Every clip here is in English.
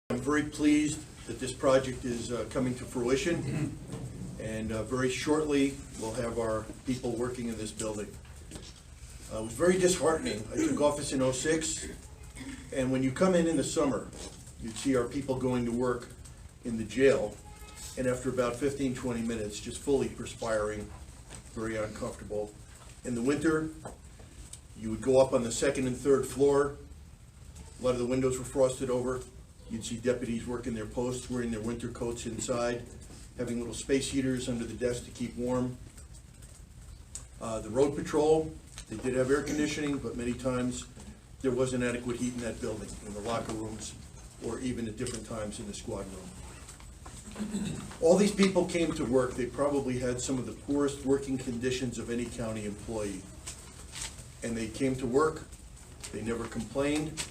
I'm very pleased that this project is coming to fruition, and very shortly we'll have our people working in this building. It was very disheartening. I took office in '06, and when you come in the summer, you'd see our people going to work in the jail, and after about 15-20 minutes, just fully perspiring, very uncomfortable. In the winter, you would go up on the second and third floor. A lot of the windows were frosted over. You'd see deputies working their posts, wearing their winter coats inside, having little space heaters under the desk to keep warm. The road patrol, they did have air conditioning, but many times there wasn't adequate heat in that building, in the locker rooms, or even at different times in the squad room. All these people came to work. They probably had some of the poorest working conditions of any county employee. And they came to work, they never complained,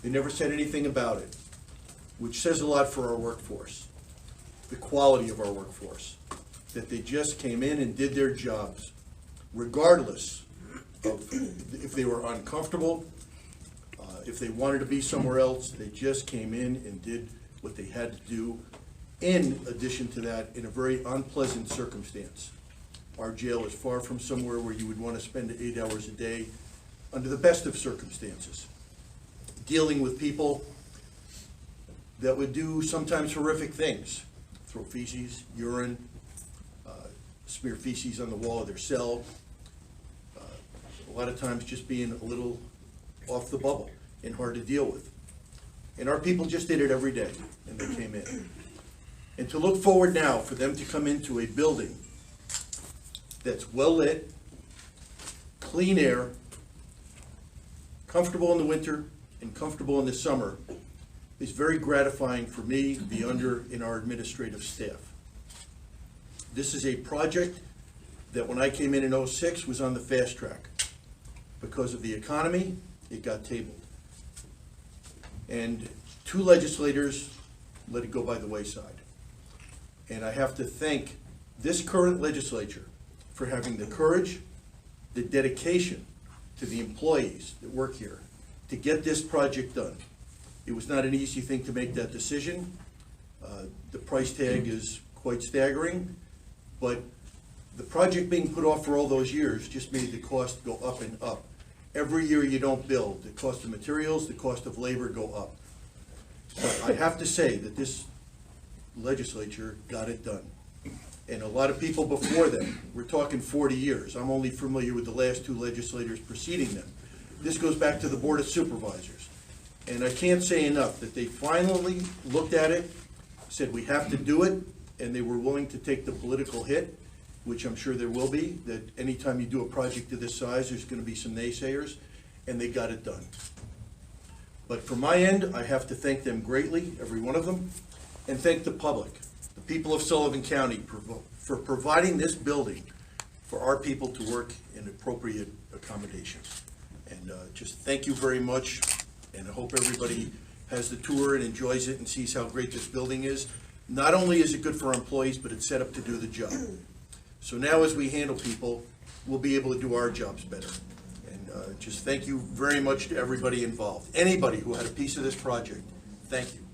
they never said anything about it, which says a lot for our workforce, the quality of our workforce, that they just came in and did their jobs, regardless of if they were uncomfortable, if they wanted to be somewhere else. They just came in and did what they had to do. In addition to that, in a very unpleasant circumstance. Our jail is far from somewhere where you would want to spend 8 hours a day under the best of circumstances, dealing with people that would do sometimes horrific things, throw feces, urine, smear feces on the wall of their cell, a lot of times just being a little off the bubble and hard to deal with. And our people just did it every day, and they came in. And to look forward now for them to come into a building that's well lit, clean air, comfortable in the winter and comfortable in the summer, is very gratifying for me, the under, and our administrative staff. This is a project that when I came in '06 was on the fast track. Because of the economy, it got tabled. And 2 legislators let it go by the wayside. And I have to thank this current legislature for having the courage, the dedication to the employees that work here to get this project done. It was not an easy thing to make that decision. The price tag is quite staggering, but the project being put off for all those years just made the cost go up and up. Every year you don't build, the cost of materials, the cost of labor go up. So I have to say that this legislature got it done. And a lot of people before them, we're talking 40 years. I'm only familiar with the last 2 legislators preceding them. This goes back to the Board of Supervisors. And I can't say enough that they finally looked at it, said we have to do it, and they were willing to take the political hit, which I'm sure there will be, that anytime you do a project of this size, there's going to be some naysayers, and they got it done. But from my end, I have to thank them greatly, every one of them, and thank the public, the people of Sullivan County, for providing this building for our people to work in appropriate accommodations. And just thank you very much, and I hope everybody has the tour and enjoys it and sees how great this building is. Not only is it good for our employees, but it's set up to do the job. So now as we handle people, we'll be able to do our jobs better. And just thank you very much to everybody involved. Anybody who had a piece of this project, thank you.